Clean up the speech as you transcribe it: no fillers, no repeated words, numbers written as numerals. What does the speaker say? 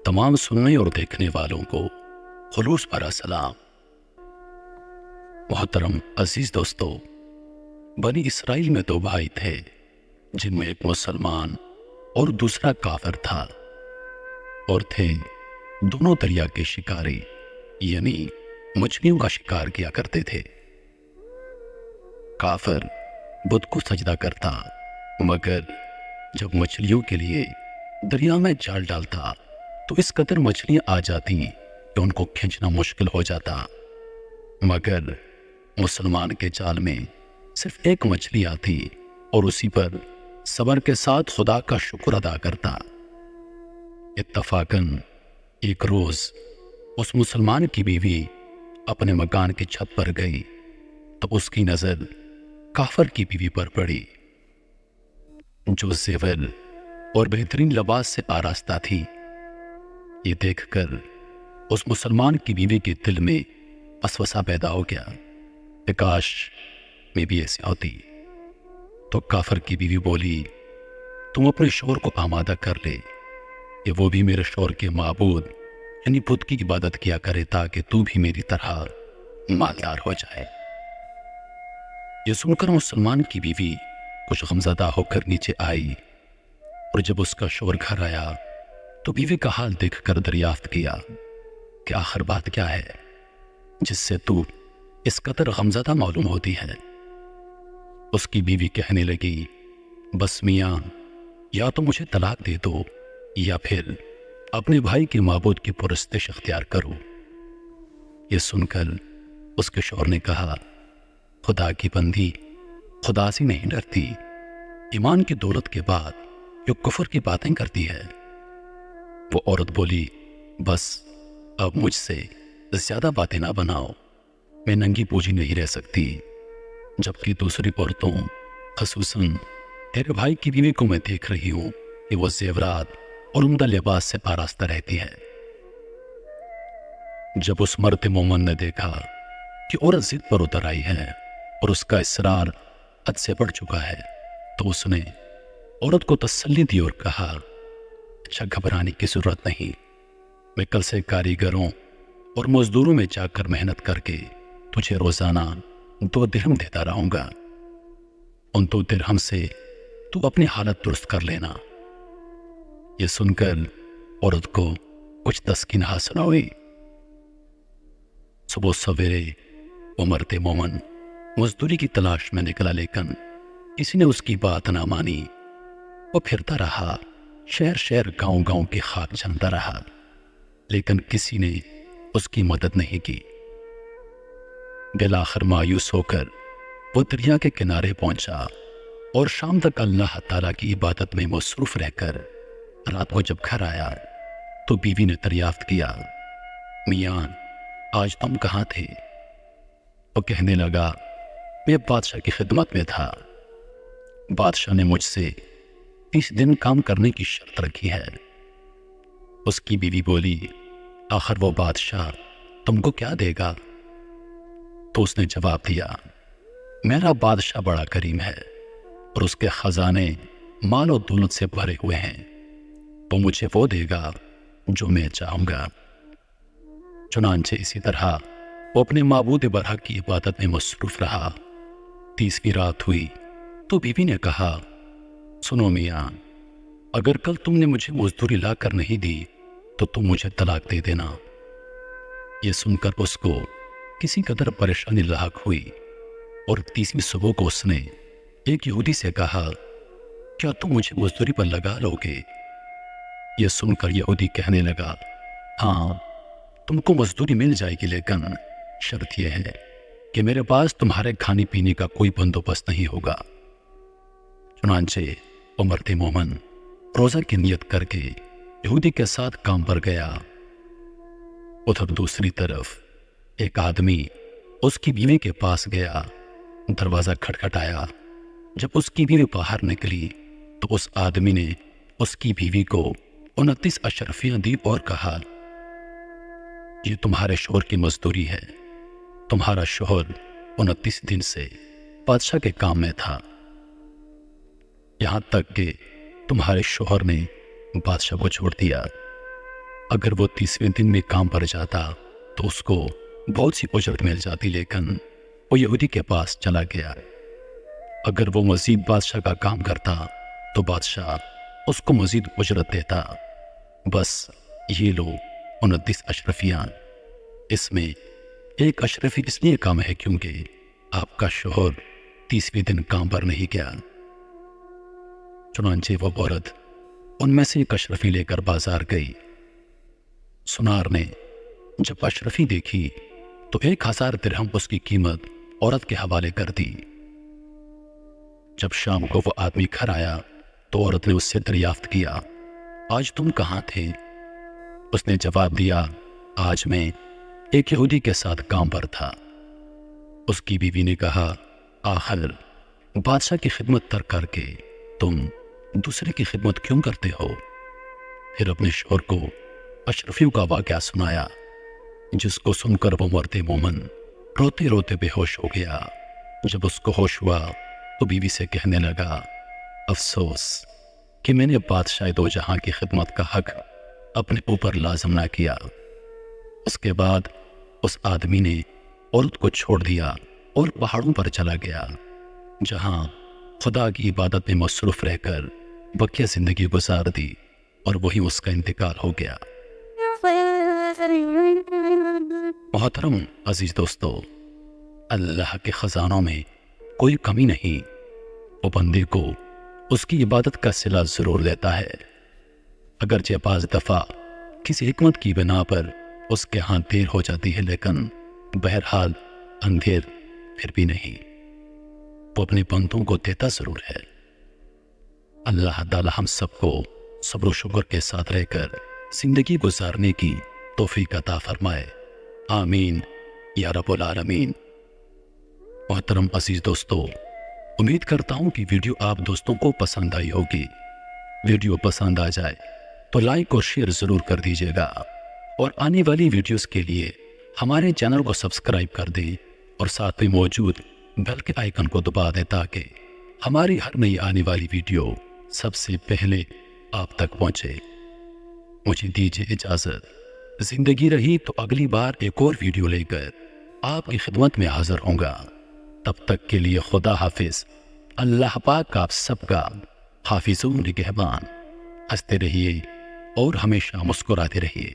तमाम सुनने और देखने वालों को खुलूस भरा सलाम। मोहतरम अजीज दोस्तों, बनी इसराइल में दो भाई थे जिनमें एक मुसलमान और दूसरा काफिर था, और थे दोनों दरिया के शिकारी यानी मछलियों का शिकार किया करते थे। काफिर बुत को सजदा करता, मगर जब मछलियों के लिए दरिया में जाल डालता तो इस कदर मछलियां आ जाती कि उनको खींचना मुश्किल हो जाता। मगर मुसलमान के जाल में सिर्फ एक मछली आती और उसी पर सब्र के साथ खुदा का शुक्र अदा करता। इत्तफाकन एक रोज उस मुसलमान की बीवी अपने मकान की छत पर गई तो उसकी नजर काफिर की बीवी पर पड़ी, जो जेवर और बेहतरीन लिबास से आरास्ता थी। ये देखकर उस मुसलमान की बीवी के दिल में वसवसा पैदा हो गया कि काश मैं भी ऐसी होती। तो काफिर की बीवी बोली, तुम अपने शौहर को आमादा कर ले कि वो भी मेरे शौहर के माबूद यानी बुत की इबादत किया करे, ताकि तू भी मेरी तरह मालदार हो जाए। ये सुनकर मुसलमान की बीवी कुछ गमज़दा होकर नीचे आई, और जब उसका शौहर घर आया तो बीवी का हाल देखकर दरियाफ्त किया कि आखिर बात क्या है जिससे तू इस कदर गमज़दा मालूम होती है। उसकी बीवी कहने लगी, बस मियाँ, या तो मुझे तलाक दे दो या फिर अपने भाई के माबूद की पुरस्तिश अख्तियार करो। ये सुनकर उसके शौहर ने कहा, खुदा की बंदी खुदा से नहीं डरती, ईमान की दौलत के बाद जो कुफर की बातें करती है। वो औरत बोली, बस अब मुझसे ज्यादा बातें ना बनाओ, मैं नंगी पूजी नहीं रह सकती, जबकि दूसरी औरतों खसूसन तेरे भाई की बीवी को मैं देख रही हूं कि वो जेवरात और उम्दा लिबास से आरास्ता रहती है। जब उस मर्द मोमन ने देखा कि औरत जिद पर उतर आई है और उसका इसरार हद से बढ़ चुका है, तो उसने औरत को तसल्ली दी और कहा, अच्छा घबराने की जरूरत नहीं, मैं कल से कारीगरों और मजदूरों में जाकर मेहनत करके तुझे रोजाना 2 दिरहम देता रहूंगा। उन 2 दिरहम से तू अपनी हालत दुरुस्त कर लेना। ये सुनकर औरत को कुछ तस्कीन हासिल हुई। सुबह सवेरे वो मर्द मोमन मजदूरी की तलाश में निकला, लेकिन किसी ने उसकी बात ना मानी। वो फिरता रहा, शहर शहर गांव गांव के खाक चलता रहा, लेकिन किसी ने उसकी मदद नहीं की। बिलाखिर मायूस होकर वो दरिया के किनारे पहुंचा और शाम तक अल्लाह ताला की इबादत में मसरूफ रहकर रात को जब घर आया तो बीवी ने दरियाफ्त किया, मियां, आज तुम कहाँ थे? वो कहने लगा, मैं बादशाह की खिदमत में था। बादशाह ने मुझसे 30 दिन काम करने की शर्त रखी है। उसकी बीवी बोली, आखिर वो बादशाह तुमको क्या देगा? तो उसने जवाब दिया, मेरा बादशाह बड़ा करीम है और उसके खजाने माल और दौलत से भरे हुए हैं, तो मुझे वो देगा जो मैं चाहूंगा। चुनांचे इसी तरह वो अपने माबूद बरहक की इबादत में मसरूफ रहा। 30वीं रात हुई तो बीवी ने कहा, सुनो मियाँ, अगर कल तुमने मुझे मजदूरी ला कर नहीं दी तो तुम मुझे तलाक दे देना। ये सुनकर उसको किसी कदर परेशानी लाहक हुई और 30वीं सुबह को उसने एक यहूदी से कहा, क्या तुम मुझे मजदूरी पर लगा लोगे? ये सुनकर यहूदी कहने लगा, हाँ, तुमको मजदूरी मिल जाएगी, लेकिन शर्त यह है कि मेरे पास तुम्हारे खाने पीने का कोई बंदोबस्त नहीं होगा। चुनांचे मर्द मोमन रोजा की नियत करके यहूदी के साथ काम पर गया। उधर दूसरी तरफ एक आदमी उसकी बीवी के पास गया। दरवाजा खटखटाया। जब उसकी बीवी बाहर निकली तो उस आदमी ने उसकी बीवी को 29 अशरफियां दी और कहा, ये तुम्हारे शौहर की मजदूरी है। तुम्हारा शौहर 29 दिन से बादशाह के काम में था, यहां तक कि तुम्हारे शौहर ने बादशाह को छोड़ दिया। اگر وہ 30ویں دن میں کام پر جاتا تو اس کو بہت سی اجرت مل جاتی، لیکن وہ یہودی کے پاس چلا گیا۔ اگر وہ مزید بادشاہ کا کام کرتا تو بادشاہ اس کو مزید اجرت دیتا۔ بس یہ لو 29 اشرفیاں۔ اس میں ایک اشرفی اس لیے کم ہے کیونکہ آپ کا شوہر 30ویں دن کام پر نہیں گیا۔ چنانچہ وہ عورت ان میں سے ایک اشرفی لے کر بازار گئی۔ سنار نے جب اشرفی دیکھی تو 1000 درہم اس کی قیمت عورت کے حوالے کر دی۔ جب شام کو وہ آدمی گھر آیا تو عورت نے اس سے دریافت کیا، آج تم کہاں تھے؟ اس نے جواب دیا، آج میں ایک یہودی کے ساتھ کام پر تھا۔ اس کی بیوی نے کہا، آخر بادشاہ کی خدمت ترک کر کے تم دوسرے کی خدمت کیوں کرتے ہو؟ پھر اپنے شوہر کو اشرفیوں کا واقعہ سنایا، جس کو سن کر وہ مرد مومن روتے روتے بے ہوش ہو گیا۔ جب اس کو ہوش ہوا تو بیوی سے کہنے لگا، افسوس کہ میں نے بادشاہ دو جہاں کی خدمت کا حق اپنے اوپر لازم نہ کیا۔ اس کے بعد اس آدمی نے عورت کو چھوڑ دیا اور پہاڑوں پر چلا گیا، جہاں خدا کی عبادت میں مصروف رہ کر بقیہ زندگی گزار دی، اور وہیں اس کا انتقال ہو گیا۔ محترم عزیز دوستو، اللہ کے خزانوں میں کوئی کمی نہیں، وہ بندے کو اس کی عبادت کا صلہ ضرور دیتا ہے، اگرچہ بعض دفعہ کسی حکمت کی بنا پر اس کے ہاں دیر ہو جاتی ہے، لیکن بہرحال اندھیر پھر بھی نہیں، وہ اپنے بندوں کو دیتا ضرور ہے۔ اللہ تعالی ہم سب کو صبر و شکر کے ساتھ رہ کر زندگی گزارنے کی توفیق عطا فرمائے، آمین یا رب العالمین۔ محترم عزیز دوستو، امید کرتا ہوں کہ ویڈیو آپ دوستوں کو پسند آئی ہوگی۔ ویڈیو پسند آ جائے تو لائک اور شیئر ضرور کر دیجیے گا، اور آنے والی ویڈیوز کے لیے ہمارے چینل کو سبسکرائب کر دیں اور ساتھ میں موجود بیل کے آئیکن کو دبا دیں تاکہ ہماری ہر نئی آنے والی ویڈیو سب سے پہلے آپ تک پہنچے۔ مجھے دیجیے اجازت، زندگی رہی تو اگلی بار ایک اور ویڈیو لے کر آپ کی خدمت میں حاضر ہوں گا۔ تب تک کے لیے خدا حافظ۔ اللہ پاک آپ سب کا حافظ و نگہبان۔ ہنستے رہیے اور ہمیشہ مسکراتے رہیے۔